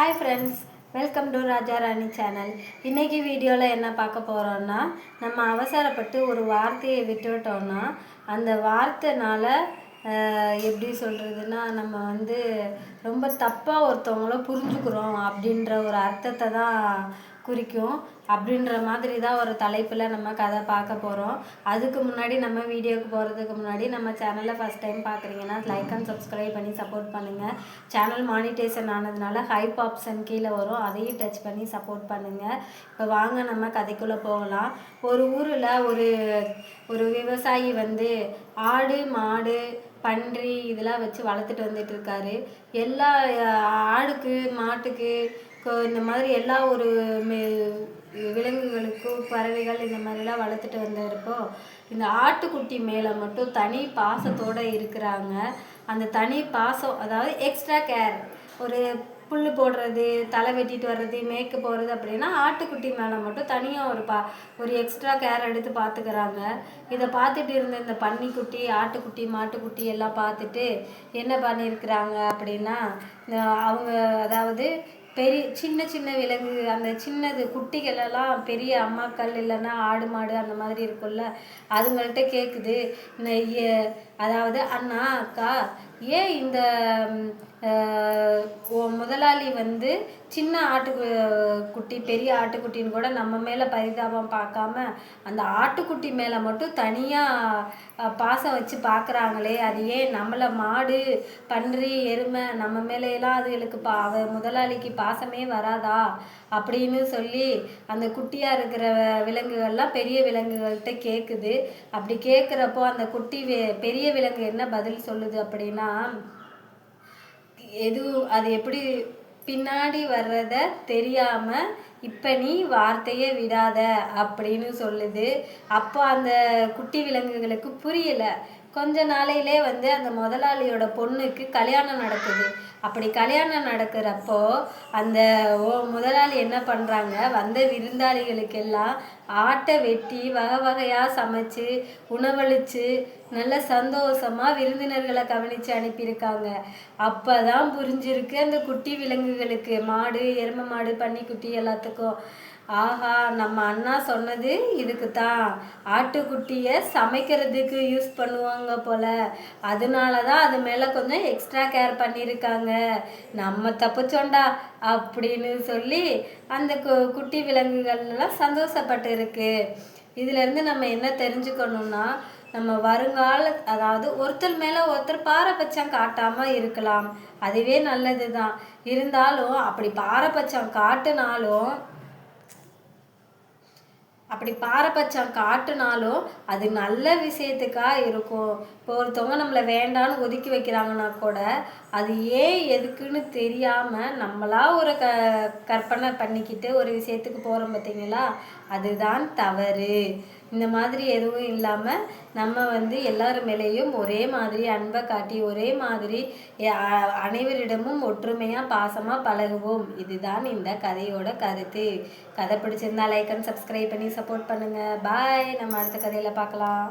Hi friends, welcome to Raja Rani channel. இன்றைக்கி வீடியோவில் என்ன பார்க்க போகிறோன்னா, நம்ம அவசரப்பட்டு ஒரு வார்த்தையை விட்டுவிட்டோன்னா அந்த வார்த்தைனால எப்படி சொல்கிறதுனா நம்ம ரொம்ப தப்பாக ஒருத்தவங்கள புரிஞ்சுக்கிறோம் அப்படின்ற ஒரு அர்த்தத்தை தான் குறிக்கும். அப்படின்ற மாதிரி தான் ஒரு தலைப்பில் நம்ம கதை பார்க்க போகிறோம். அதுக்கு முன்னாடி நம்ம வீடியோவுக்கு போகிறதுக்கு முன்னாடி நம்ம சேனலை ஃபஸ்ட் டைம் பார்க்குறீங்கன்னா லைக் அண்ட் சப்ஸ்கிரைப் பண்ணி சப்போர்ட் பண்ணுங்கள். சேனல் மானிட்டேஷன் ஆனதுனால ஹைப் ஆப்ஷன் கீழே வரும், அதையும் டச் பண்ணி சப்போர்ட் பண்ணுங்கள். இப்போ வாங்க நம்ம கதைக்குள்ளே போகலாம். ஒரு ஊரில் ஒரு விவசாயி ஆடு மாடு பன்றி இதெல்லாம் வச்சு வளர்த்துட்டு வந்துட்டு இருக்காரு. எல்லா ஆடுக்கு மாட்டுக்கு இந்த மாதிரி எல்லா ஒரு விலங்குகளுக்கும் பறவைகள் இந்த மாதிரிலாம் வளர்த்துட்டு வந்தப்போ இந்த ஆட்டுக்குட்டி மேலே மட்டும் தனி பாசத்தோடு இருக்கிறாங்க. அந்த தனி பாசம், அதாவது எக்ஸ்ட்ரா கேர், ஒரு புல் போடுறது, தலை வெட்டிட்டு வர்றது, மேய்க்க போகிறது அப்படின்னா ஆட்டுக்குட்டி மேலே மட்டும் தனியாக ஒரு எக்ஸ்ட்ரா கேர் எடுத்து பார்த்துக்கிறாங்க. இதை பார்த்துட்டு இருந்த இந்த பன்னிக்குட்டி, ஆட்டுக்குட்டி, மாட்டுக்குட்டி எல்லாம் பார்த்துட்டு என்ன பண்ணியிருக்கிறாங்க அப்படின்னா, அவங்க அதாவது சின்ன சின்ன விலங்கு, அந்த சின்னது குட்டிகளெல்லாம் பெரிய அம்மாக்கள் இல்லைன்னா ஆடு மாடு அந்த மாதிரி இருக்குல்ல, அதுங்கள்ட்ட கேட்குது. அதாவது அண்ணா அக்கா, ஏன் இந்த முதலாளி சின்ன ஆட்டுக்குட்டி பெரிய ஆட்டுக்குட்டின்னு கூட நம்ம மேலே பரிதாபம் பார்க்காம அந்த ஆட்டுக்குட்டி மேலே மட்டும் தனியாக பாசம் வச்சு பார்க்குறாங்களே, அது ஏன் நம்மளை மாடு பன்றி எருமை நம்ம மேலையெல்லாம் அதுகளுக்கு முதலாளிக்கு பாசமே வராதா அப்படின்னு சொல்லி அந்த குட்டியாக இருக்கிற விலங்குகள்லாம் பெரிய விலங்குகள்கிட்ட கேட்குது. அப்படி கேட்குறப்போ அந்த பெரிய விலங்கு என்ன பதில் சொல்லுது அப்படின்னா, அது எப்படி பின்னாடி வர்றத தெரியாம இப்போ நீ வார்த்தையே விடாத அப்படின்னு சொல்லுது. அப்போ அந்த குட்டி விலங்குகளுக்கு புரியலை. கொஞ்ச நாளையிலே அந்த முதலாளியோட பொண்ணுக்கு கல்யாணம் நடக்குது. அப்படி கல்யாணம் நடக்கிறப்போ அந்த முதலாளி என்ன பண்ணுறாங்க, வந்த விருந்தாளிகளுக்கெல்லாம் ஆட்டை வெட்டி வகை வகையாக சமைச்சு உணவளித்து நல்ல சந்தோஷமாக விருந்தினர்களை கவனித்து அனுப்பியிருக்காங்க. அப்போ தான் புரிஞ்சிருக்கு அந்த குட்டி விலங்குகளுக்கு, மாடு எருமை மாடு பன்னிக்குட்டி எல்லாத்துக்கும், ஆஹா நம்ம அண்ணா சொன்னது இதுக்கு தான், ஆட்டுக்குட்டியை சமைக்கிறதுக்கு யூஸ் பண்ணுவாங்க போல், அதனால தான் அது மேலே கொஞ்சம் எக்ஸ்ட்ரா கேர் பண்ணியிருக்காங்க, நம்ம தப்பிச்சோண்டா அப்படின்னு சொல்லி அந்த குட்டி விலங்குகள்லாம் சந்தோஷப்பட்டு இருக்கு. இதிலேருந்து நம்ம என்ன தெரிஞ்சுக்கணுன்னா, நம்ம அதாவது ஒருத்தர் மேலே ஒருத்தர் பாரபட்சம் காட்டாமல் இருக்கலாம், அதுவே நல்லது தான். இருந்தாலும் அப்படி பாரபட்சம் காட்டுனாலும் அது நல்ல விஷயத்துக்காக இருக்கும். இப்போ ஒருத்தவங்க நம்மளை வேண்டான்னு ஒதுக்கி வைக்கிறாங்கன்னா கூட அது ஏன் எதுக்குன்னு தெரியாமல் நம்மளா ஒரு கற்பனை பண்ணிக்கிட்டு ஒரு விஷயத்துக்கு போகிறோம் பார்த்தீங்களா, அதுதான் தவறு. இந்த மாதிரி எதுவும் இல்லாமல் நம்ம எல்லார் மேலேயும் ஒரே மாதிரி அன்பை காட்டி ஒரே மாதிரி அனைவரிடமும் ஒற்றுமையாக பாசமாக பழகுவோம். இதுதான் இந்த கதையோட கருத்து. கதை பிடிச்சிருந்தா லைக் அண்ட் சப்ஸ்கிரைப் பண்ணி சப்போர்ட் பண்ணுங்கள். பாய். நம்ம அடுத்த கதையில் பார்க்கலாம்.